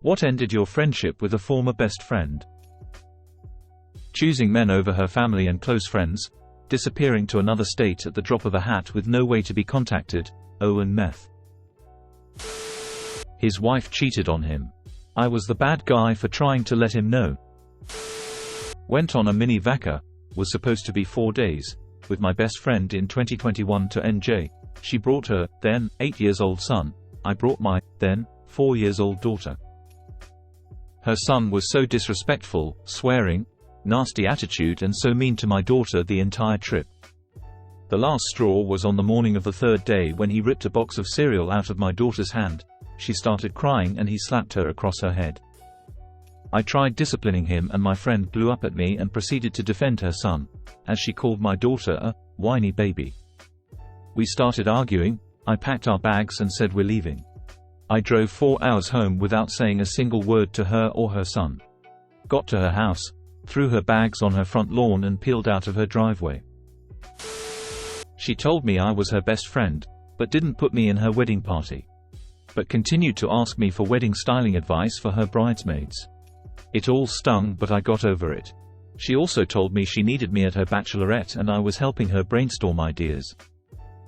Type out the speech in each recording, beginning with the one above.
What ended your friendship with a former best friend? Choosing men over her family and close friends, disappearing to another state at the drop of a hat with no way to be contacted, and meth. His wife cheated on him. I was the bad guy for trying to let him know. Went on a mini vaca, was supposed to be 4 days, with my best friend in 2021 to NJ. She brought her, then, 8-year-old son. I brought my, then, 4-year-old daughter. Her son was so disrespectful, swearing, nasty attitude and so mean to my daughter the entire trip. The last straw was on the morning of the 3rd day when he ripped a box of cereal out of my daughter's hand. She started crying and he slapped her across her head. I tried disciplining him and my friend blew up at me and proceeded to defend her son, as she called my daughter a whiny baby. We started arguing. I packed our bags and said we're leaving. I drove 4 hours home without saying a single word to her or her son. Got to her house, threw her bags on her front lawn and peeled out of her driveway. She told me I was her best friend, but didn't put me in her wedding party. But continued to ask me for wedding styling advice for her bridesmaids. It all stung, but I got over it. She also told me she needed me at her bachelorette and I was helping her brainstorm ideas.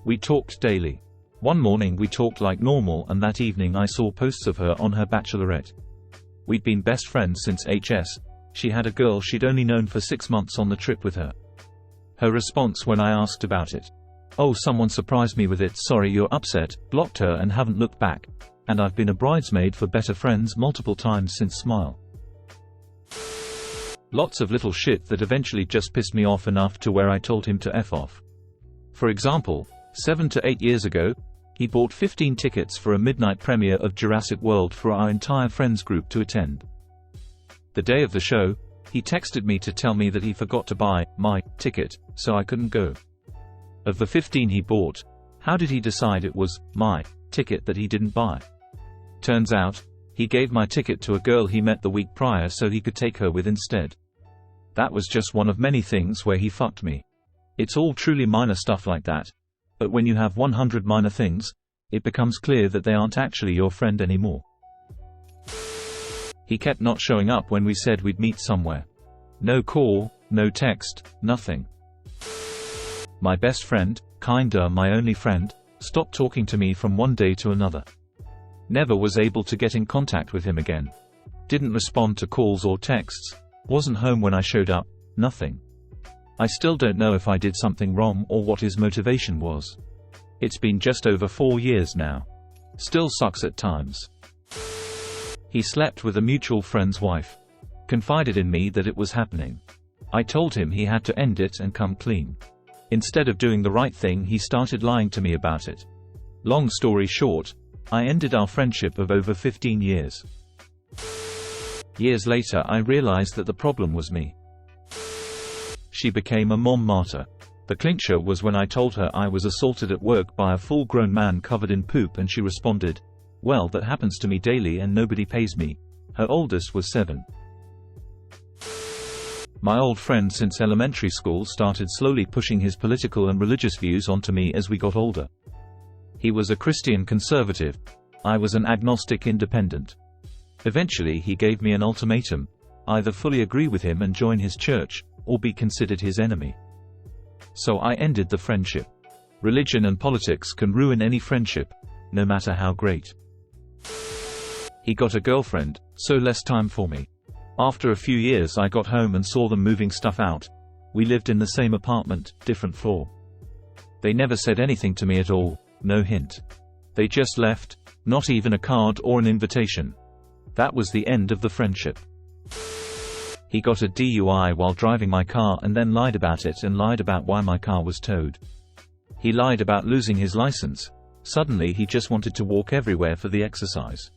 We talked daily. One morning we talked like normal and that evening I saw posts of her on her bachelorette. We'd been best friends since HS. She had a girl she'd only known for 6 months on the trip with her. Her response when I asked about it: "Oh, someone surprised me with it, sorry you're upset," blocked her and haven't looked back. And I've been a bridesmaid for better friends multiple times since. Smile. Lots of little shit that eventually just pissed me off enough to where I told him to F off. For example, 7 to 8 years ago, he bought 15 tickets for a midnight premiere of Jurassic World for our entire friends group to attend. The day of the show, he texted me to tell me that he forgot to buy my ticket, so I couldn't go. Of the 15 he bought, how did he decide it was my ticket that he didn't buy? Turns out, he gave my ticket to a girl he met the week prior so he could take her with instead. That was just one of many things where he fucked me. It's all truly minor stuff like that. But when you have 100 minor things, it becomes clear that they aren't actually your friend anymore. He kept not showing up when we said we'd meet somewhere. No call, no text, nothing. My best friend, kinda my only friend, stopped talking to me from one day to another. Never was able to get in contact with him again. Didn't respond to calls or texts, wasn't home when I showed up, nothing. I still don't know if I did something wrong or what his motivation was. It's been just over 4 years now. Still sucks at times. He slept with a mutual friend's wife. Confided in me that it was happening. I told him he had to end it and come clean. Instead of doing the right thing, he started lying to me about it. Long story short, I ended our friendship of over 15 years. Years later I realized that the problem was me. She became a mom martyr. The clincher was when I told her I was assaulted at work by a full-grown man covered in poop and she responded, "Well, that happens to me daily and nobody pays me." Her oldest was 7. My old friend since elementary school started slowly pushing his political and religious views onto me as we got older. He was a Christian conservative. I was an agnostic independent. Eventually he gave me an ultimatum: either fully agree with him and join his church, or be considered his enemy. So I ended the friendship. Religion and politics can ruin any friendship, no matter how great. He got a girlfriend, so less time for me. After a few years I got home and saw them moving stuff out. We lived in the same apartment, different floor. They never said anything to me at all, no hint. They just left, not even a card or an invitation. That was the end of the friendship. He got a DUI while driving my car and then lied about it and lied about why my car was towed. He lied about losing his license. Suddenly he just wanted to walk everywhere for the exercise.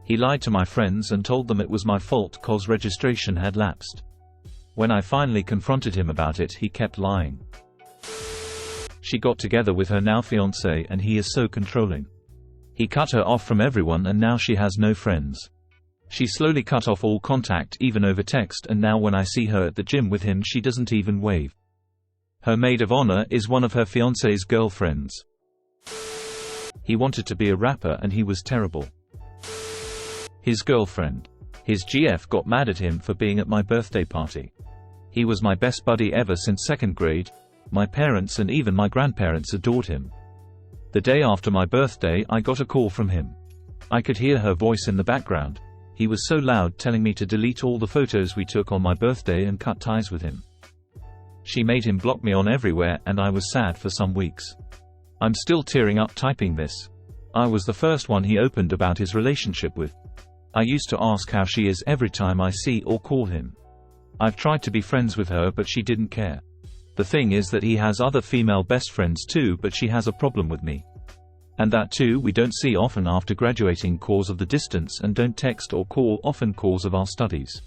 He lied to my friends and told them it was my fault cause registration had lapsed. When I finally confronted him about it, he kept lying. She got together with her now fiancé and he is so controlling. He cut her off from everyone and now she has no friends. She slowly cut off all contact even over text, and now when I see her at the gym with him she doesn't even wave. Her maid of honor is one of her fiancé's girlfriends. He wanted to be a rapper and he was terrible. His girlfriend. His GF got mad at him for being at my birthday party. He was my best buddy ever since 2nd grade. My parents and even my grandparents adored him. The day after my birthday, I got a call from him. I could hear her voice in the background. He was so loud, telling me to delete all the photos we took on my birthday and cut ties with him. She made him block me on everywhere, and I was sad for some weeks. I'm still tearing up typing this. I was the first one he opened about his relationship with. I used to ask how she is every time I see or call him. I've tried to be friends with her, but she didn't care. The thing is that he has other female best friends too, but she has a problem with me. And that too we don't see often after graduating cause of the distance, and don't text or call often cause of our studies.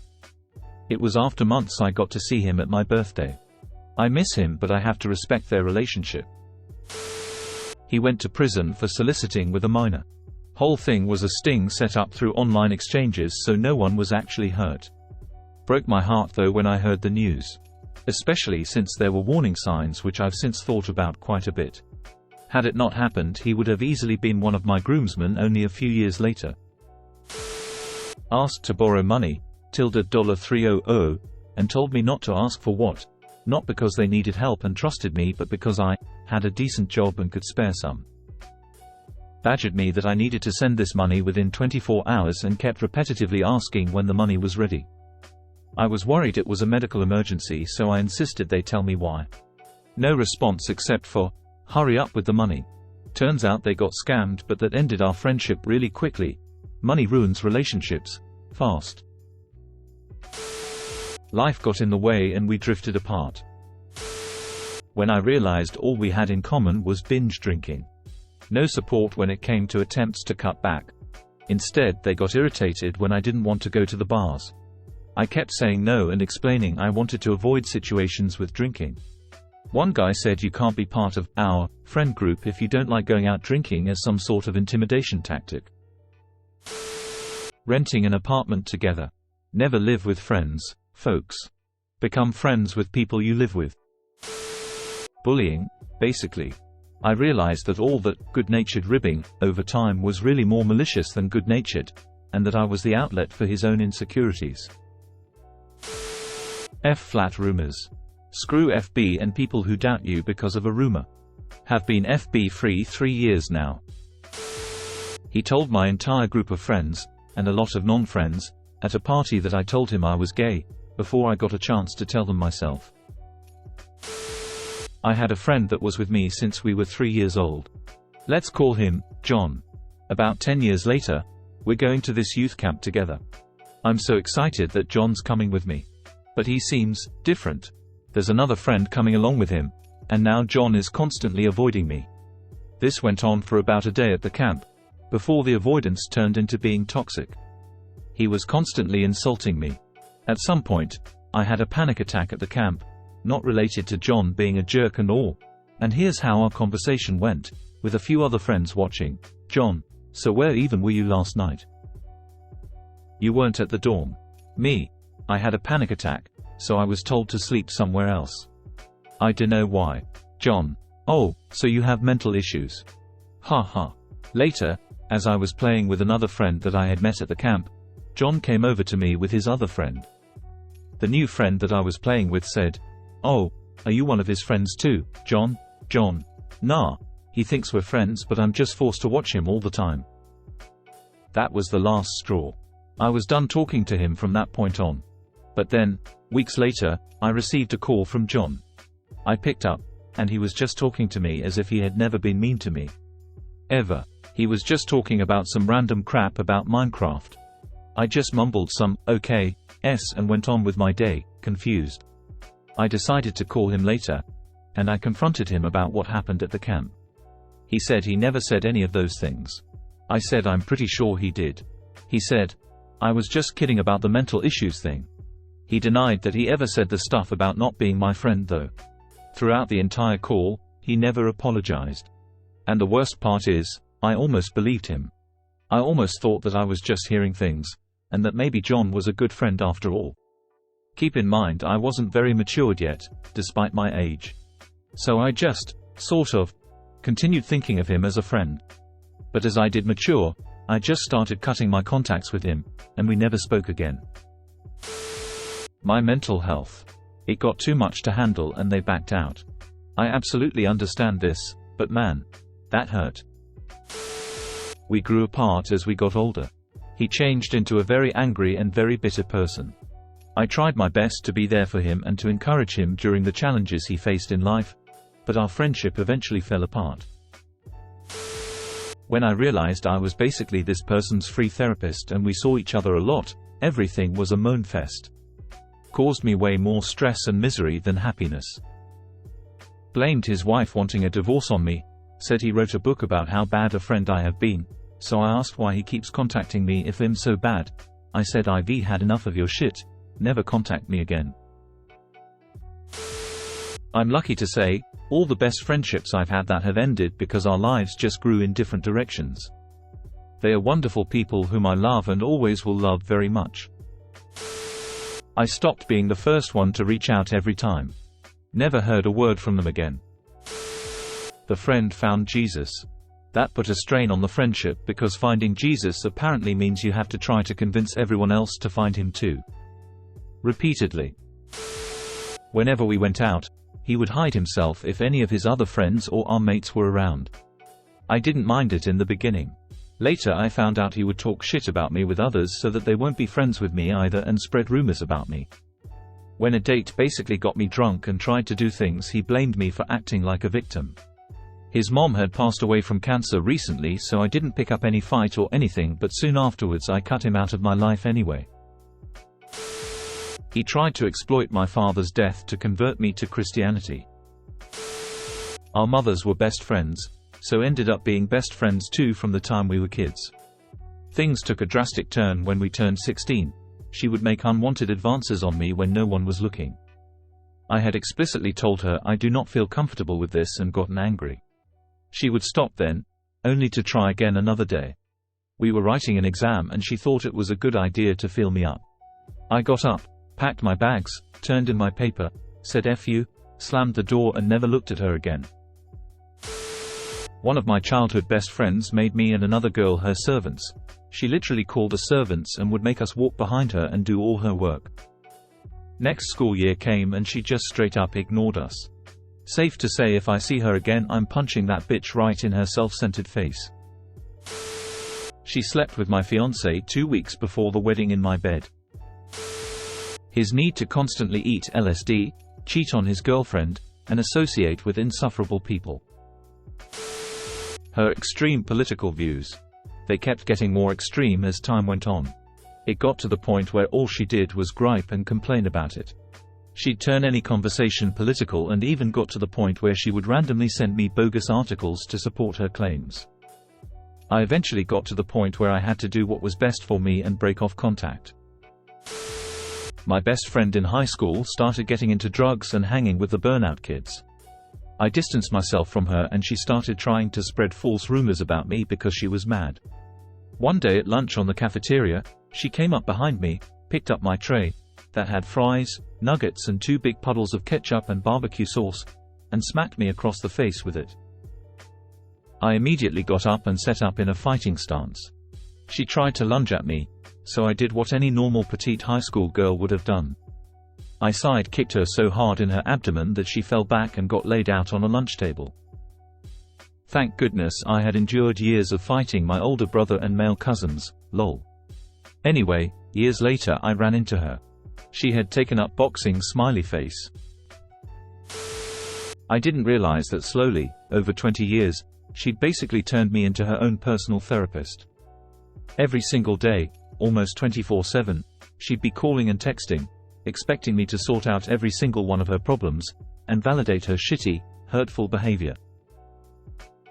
It was after months I got to see him at my birthday. I miss him, but I have to respect their relationship. He went to prison for soliciting with a minor. Whole thing was a sting set up through online exchanges, so no one was actually hurt. Broke my heart though when I heard the news. Especially since there were warning signs, which I've since thought about quite a bit. Had it not happened, he would have easily been one of my groomsmen only a few years later. Asked to borrow money, $300, and told me not to ask for what. Not because they needed help and trusted me, but because I had a decent job and could spare some. Badgered me that I needed to send this money within 24 hours and kept repetitively asking when the money was ready. I was worried it was a medical emergency, so I insisted they tell me why. No response except for, "Hurry up with the money." Turns out they got scammed, but that ended our friendship really quickly. Money ruins relationships fast. Life got in the way and we drifted apart. When I realized all we had in common was binge drinking. No support when it came to attempts to cut back. Instead, they got irritated when I didn't want to go to the bars. I kept saying no and explaining I wanted to avoid situations with drinking. One guy said you can't be part of our friend group if you don't like going out drinking, as some sort of intimidation tactic. Renting an apartment together. Never live with friends, folks. Become friends with people you live with. Bullying, basically. I realized that all that good-natured ribbing over time was really more malicious than good-natured, and that I was the outlet for his own insecurities. F-flat rumors. Screw FB and people who doubt you because of a rumor. Have been FB-free 3 years now. He told my entire group of friends, and a lot of non-friends, at a party that I told him I was gay, before I got a chance to tell them myself. I had a friend that was with me since we were 3 years old. Let's call him John. About 10 years later, we're going to this youth camp together. I'm so excited that John's coming with me. But he seems different. There's another friend coming along with him, and now John is constantly avoiding me. This went on for about a day at the camp, before the avoidance turned into being toxic. He was constantly insulting me. At some point, I had a panic attack at the camp, not related to John being a jerk and all. And here's how our conversation went, with a few other friends watching. John: so where even were you last night? You weren't at the dorm. Me: I had a panic attack, so I was told to sleep somewhere else. I dunno why. John: oh, so you have mental issues. Ha ha. Later, as I was playing with another friend that I had met at the camp, John came over to me with his other friend. The new friend that I was playing with said, "Oh, are you one of his friends too, John?" John: nah, he thinks we're friends, but I'm just forced to watch him all the time. That was the last straw. I was done talking to him from that point on. But then, weeks later, I received a call from John. I picked up, and he was just talking to me as if he had never been mean to me. Ever. He was just talking about some random crap about Minecraft. I just mumbled some "okay" and went on with my day, confused. I decided to call him later, and I confronted him about what happened at the camp. He said he never said any of those things. I said I'm pretty sure he did. He said, "I was just kidding about the mental issues thing." He denied that he ever said the stuff about not being my friend though. Throughout the entire call, he never apologized. And the worst part is, I almost believed him. I almost thought that I was just hearing things, and that maybe John was a good friend after all. Keep in mind I wasn't very matured yet, despite my age. So I just, sort of, continued thinking of him as a friend. But as I did mature, I just started cutting my contacts with him, and we never spoke again. My mental health. It got too much to handle and they backed out. I absolutely understand this, but man, that hurt. We grew apart as we got older. He changed into a very angry and very bitter person. I tried my best to be there for him and to encourage him during the challenges he faced in life, but our friendship eventually fell apart. When I realized I was basically this person's free therapist and we saw each other a lot, everything was a moan fest. Caused me way more stress and misery than happiness. Blamed his wife wanting a divorce on me, said he wrote a book about how bad a friend I have been, so I asked why he keeps contacting me if I'm so bad. I said I've had enough of your shit, never contact me again. I'm lucky to say, all the best friendships I've had that have ended because our lives just grew in different directions. They are wonderful people whom I love and always will love very much. I stopped being the first one to reach out every time. Never heard a word from them again. The friend found Jesus. That put a strain on the friendship because finding Jesus apparently means you have to try to convince everyone else to find him too. Repeatedly. Whenever we went out, he would hide himself if any of his other friends or our mates were around. I didn't mind it in the beginning. Later I found out he would talk shit about me with others so that they won't be friends with me either and spread rumors about me. When a date basically got me drunk and tried to do things, he blamed me for acting like a victim. His mom had passed away from cancer recently, so I didn't pick up any fight or anything, but soon afterwards I cut him out of my life anyway. He tried to exploit my father's death to convert me to Christianity. Our mothers were best friends, so ended up being best friends too from the time we were kids. Things took a drastic turn when we turned 16. She would make unwanted advances on me when no one was looking. I had explicitly told her I do not feel comfortable with this and gotten angry. She would stop then, only to try again another day. We were writing an exam and she thought it was a good idea to feel me up. I got up, packed my bags, turned in my paper, said F you, slammed the door and never looked at her again. One of my childhood best friends made me and another girl her servants. She literally called us servants and would make us walk behind her and do all her work. Next school year came and she just straight up ignored us. Safe to say if I see her again I'm punching that bitch right in her self-centered face. She slept with my fiancé 2 weeks before the wedding in my bed. His need to constantly eat LSD, cheat on his girlfriend, and associate with insufferable people. Her extreme political views. They kept getting more extreme as time went on. It got to the point where all she did was gripe and complain about it. She'd turn any conversation political and even got to the point where she would randomly send me bogus articles to support her claims. I eventually got to the point where I had to do what was best for me and break off contact. My best friend in high school started getting into drugs and hanging with the burnout kids. I distanced myself from her and she started trying to spread false rumors about me because she was mad. One day at lunch on the cafeteria, she came up behind me, picked up my tray that had fries, nuggets and 2 big puddles of ketchup and barbecue sauce, and smacked me across the face with it. I immediately got up and set up in a fighting stance. She tried to lunge at me, so I did what any normal petite high school girl would have done. I side-kicked her so hard in her abdomen that she fell back and got laid out on a lunch table. Thank goodness I had endured years of fighting my older brother and male cousins, lol. Anyway, years later I ran into her. She had taken up boxing smiley face. I didn't realize that slowly, over 20 years, she'd basically turned me into her own personal therapist. Every single day, almost 24/7, she'd be calling and texting, expecting me to sort out every single one of her problems, and validate her shitty, hurtful behavior.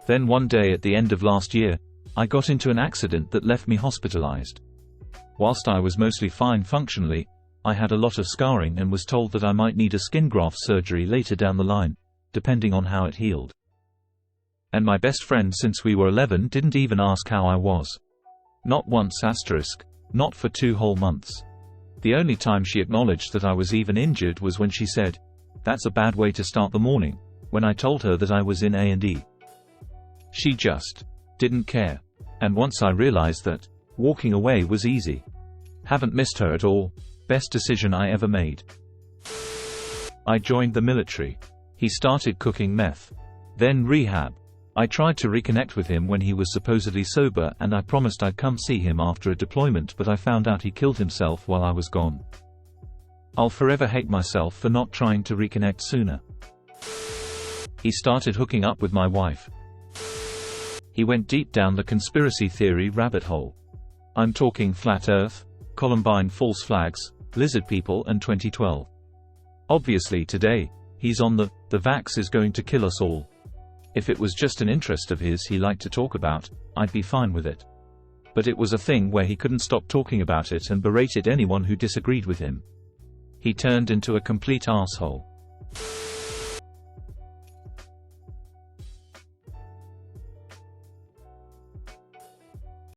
Then one day at the end of last year, I got into an accident that left me hospitalized. Whilst I was mostly fine functionally, I had a lot of scarring and was told that I might need a skin graft surgery later down the line, depending on how it healed. And my best friend since we were 11 didn't even ask how I was. Not once *, not for 2 whole months. The only time she acknowledged that I was even injured was when she said, "That's a bad way to start the morning," when I told her that I was in A&E. She just didn't care. And once I realized that, walking away was easy. Haven't missed her at all. Best decision I ever made. I joined the military. He started cooking meth. Then rehab. I tried to reconnect with him when he was supposedly sober, and I promised I'd come see him after a deployment, but I found out he killed himself while I was gone. I'll forever hate myself for not trying to reconnect sooner. He started hooking up with my wife. He went deep down the conspiracy theory rabbit hole. I'm talking flat earth, Columbine false flags, lizard people, and 2012. Obviously today, he's on the vax is going to kill us all. If it was just an interest of his he liked to talk about, I'd be fine with it. But it was a thing where he couldn't stop talking about it and berated anyone who disagreed with him. He turned into a complete asshole.